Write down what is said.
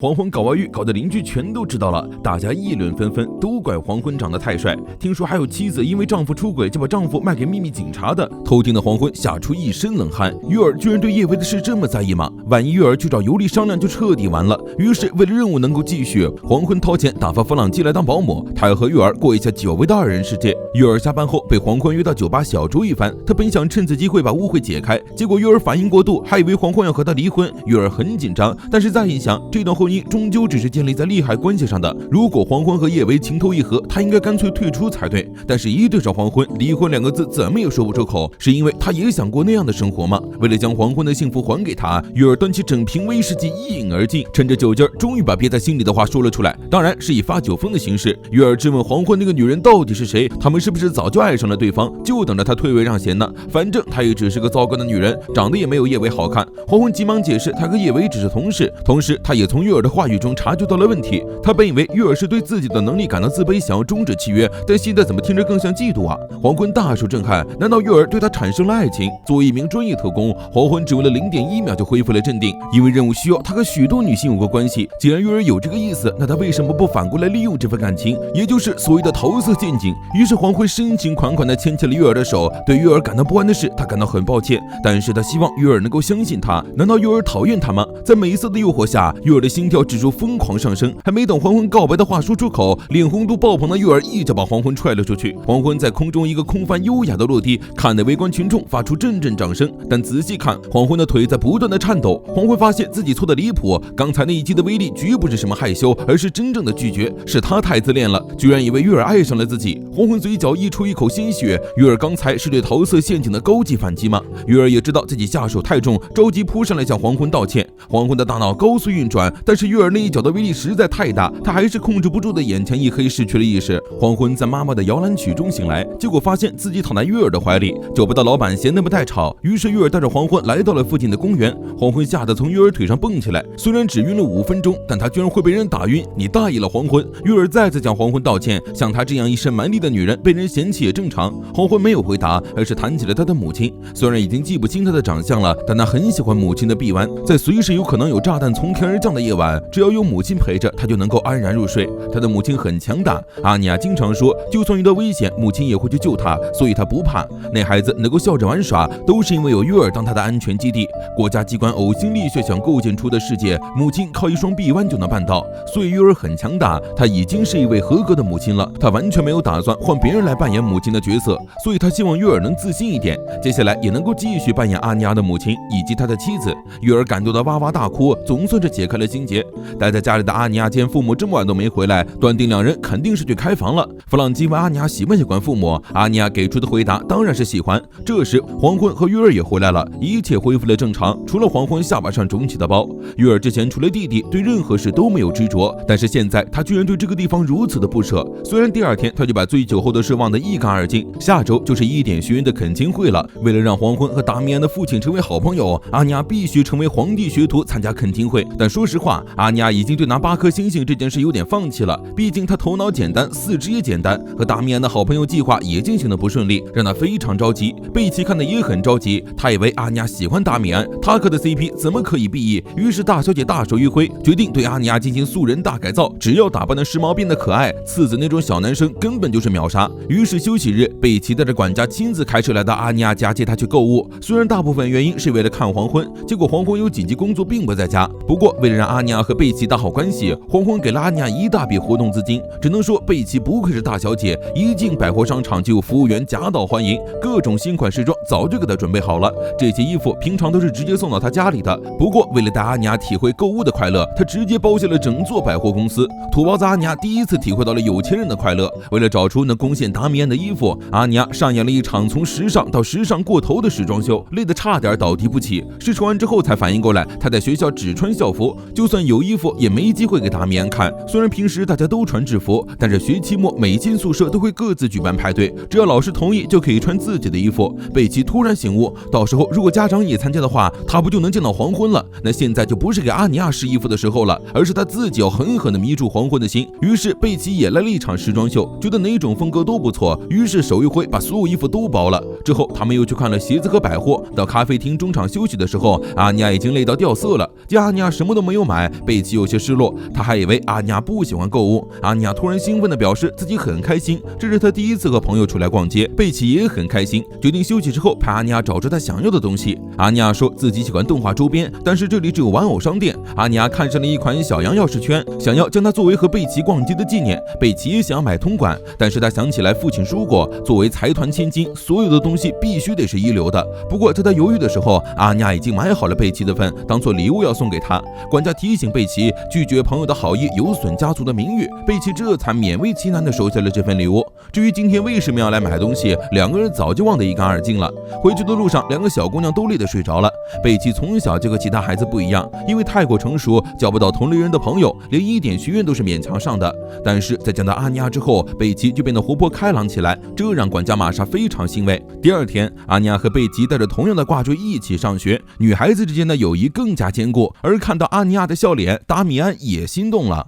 黄昏搞外遇，搞得邻居全都知道了，大家议论纷纷，都怪黄昏长得太帅。听说还有妻子因为丈夫出轨就把丈夫卖给秘密警察的。偷听的黄昏吓出一身冷汗，月儿居然对叶维的事这么在意吗？万一月儿去找尤利商量，就彻底完了。于是为了任务能够继续，黄昏掏钱打发弗朗基来当保姆，他要和月儿过一下久违的二人世界。月儿下班后被黄昏约到酒吧小酌一番，他本想趁此机会把误会解开，结果月儿反应过度，还以为黄昏要和他离婚。月儿很紧张，但是再一想，这段婚姻终究只是建立在利害关系上的。如果黄昏和叶维情投意合，他应该干脆退出才对。但是一对上黄昏，离婚两个字怎么也说不出口，是因为他也想过那样的生活吗？为了将黄昏的幸福还给他，月儿端起整瓶威士忌一饮而尽，趁着酒劲儿，终于把憋在心里的话说了出来，当然是以发酒疯的形式。月儿质问黄昏那个女人到底是谁，他们是不是早就爱上了对方，就等着他退位让贤呢？反正她也只是个糟糕的女人，长得也没有叶维好看。黄昏急忙解释，他和叶维只是同事，同时他也从月儿的话语中察觉到了问题。他本以为月儿是对自己的能力感到自卑，想要终止契约，但现在怎么听着更像嫉妒啊？黄昏大受震撼，难道月儿对他产生了爱情？作为一名专业特工，黄昏只用了0.1秒就恢复了镇定，因为任务需要他和许多女性有过关系。既然月儿有这个意思，那他为什么不反过来利用这份感情，也就是所谓的桃色陷阱？于是黄昏深情款款地牵起了月儿的手。对月儿感到不安的是，他感到很抱歉，但是他希望月儿能够相信他。难道月儿讨厌他吗？在美色的诱惑下，月儿的心跳指数疯狂上升，还没等黄昏告白的话说出口，脸红度爆棚的月儿一脚把黄昏踹了出去。黄昏在空中一个空翻优雅的落地，看得围观群众发出阵阵掌声。但仔细看，黄昏的腿在不断的颤抖。黄昏发现自己错得离谱，刚才那一击的威力绝不是什么害羞，而是真正的拒绝，是他太自恋了，居然以为月儿爱上了自己。黄昏嘴角溢出一口鲜血，月儿刚才是对桃色陷阱的高级反击吗？月儿也知道自己下手太重，着急扑上来向黄昏道歉。黄昏的大脑高速运转，但是月儿那一脚的威力实在太大，他还是控制不住的眼前一黑，失去了意识。黄昏在妈妈的摇篮曲中醒来，结果发现自己躺在月儿的怀里。酒吧的老板嫌那不太吵，于是月儿带着黄昏来到了附近的公园。黄昏吓得从月儿腿上蹦起来，虽然只晕了5分钟，但他居然会被人打晕，你大意了黄昏。月儿再次向黄昏道歉，像她这样一身蛮力的女人被人嫌弃也正常。黄昏没有回答，而是谈起了她的母亲。虽然已经记不清她的长相了，但他很喜欢母亲的臂弯，在随时有可能有炸弹从天而降的夜晚，只要有母亲陪着，他就能够安然入睡。他的母亲很强大，阿尼亚经常说，就算遇到危险，母亲也会去救他，所以他不怕。那孩子能够笑着玩耍，都是因为有月儿当他的安全基地。国家机关呕心沥血想构建出的世界，母亲靠一双臂弯就能办到，所以月儿很强大。她已经是一位合格的母亲了，她完全没有打算换别人来扮演母亲的角色，所以她希望月儿能自信一点，接下来也能够继续扮演阿尼亚的母亲以及她的妻子。月儿感动得哇哇大哭，总算是解开了心结。待在家里的阿尼亚见父母这么晚都没回来，断定两人肯定是去开房了。弗朗基问阿尼亚喜不喜欢父母，阿尼亚给出的回答当然是喜欢。这时黄昏和月儿也回来了，一切恢复了正常，除了黄昏下巴上肿起的包。月儿之前除了弟弟对任何事都没有执着，但是现在他居然对这个地方如此的不舍。虽然第二天他就把醉酒后的事忘得一干二净，下周就是伊点学院的恳亲会了。为了让黄昏和达米安的父亲成为好朋友，阿尼亚必须成为皇帝学徒参加恳亲会。但说实话，阿尼亚已经对拿8颗星星这件事有点放弃了，毕竟他头脑简单，四肢也简单，和达米安的好朋友计划也进行得不顺利，让他非常着急。贝奇看得也很着急，他以为阿尼亚喜欢达米安，他磕的 CP 怎么可以 BE？ 于是大小姐大手一挥，决定对阿尼亚进行素人大改造，只要打扮的时髦变得可爱，次子那种小男生根本就是秒杀。于是休息日，贝奇带着管家亲自开车来到阿尼亚家接他去购物，虽然大部分原因是为了看黄昏，结果黄昏有紧急工作并不在家。不过为了让阿尼亚和贝奇打好关系，黄昏给了阿尼亚一大笔活动资金。只能说贝奇不愧是大小姐，一进百货商场就有服务员夹道欢迎，各种新款时装早就给她准备好了。这些衣服平常都是直接送到她家里的，不过为了带阿尼亚体会购物的快乐，她直接包下了整座百货公司。土包子阿尼亚第一次体会到了有钱人的快乐。为了找出能攻陷达米安的衣服，阿尼亚上演了一场从时尚到时尚过头的时装秀，累得差点倒地不起。试穿完之后才反应过来，她在学校只穿校服，就算有衣服也没机会给达米安看。虽然平时大家都穿制服，但是学期末每间宿舍都会各自举办派对，只要老师同意就可以穿自己的衣服。贝奇突然醒悟，到时候如果家长也参加的话，他不就能见到黄昏了？那现在就不是给阿尼亚试衣服的时候了，而是他自己要狠狠地迷住黄昏的心。于是贝奇也来了一场时装秀，觉得哪种风格都不错，于是手一挥把所有衣服都包了。之后他们又去看了鞋子和百货，到咖啡厅中场休息的时候，阿尼亚已经累到掉色了。见阿尼亚什么都没有买，外，贝奇有些失落，他还以为阿尼亚不喜欢购物。阿尼亚突然兴奋地表示自己很开心，这是他第一次和朋友出来逛街。贝奇也很开心，决定休息之后派阿尼亚找出他想要的东西。阿尼亚说自己喜欢动画周边，但是这里只有玩偶商店。阿尼亚看上了一款小羊钥匙圈，想要将它作为和贝奇逛街的纪念。贝奇也想要买通管，但是他想起来父亲说过，作为财团千金，所有的东西必须得是一流的。不过在他犹豫的时候，阿尼亚已经买好了贝奇的份，当做礼物要送给他。管家提醒贝奇拒绝朋友的好意有损家族的名誉，贝奇这才勉为其难地收下了这份礼物。至于今天为什么要来买东西，两个人早就忘得一干二净了。回去的路上，两个小姑娘都累得睡着了。贝奇从小就和其他孩子不一样，因为太过成熟，交不到同龄人的朋友，连一点学院都是勉强上的。但是在见到阿尼亚之后，贝奇就变得活泼开朗起来，这让管家玛莎非常欣慰。第二天，阿尼亚和贝奇带着同样的挂坠一起上学，女孩子之间的友谊更加坚固。而看到阿尼亚的笑脸，达米安也心动了。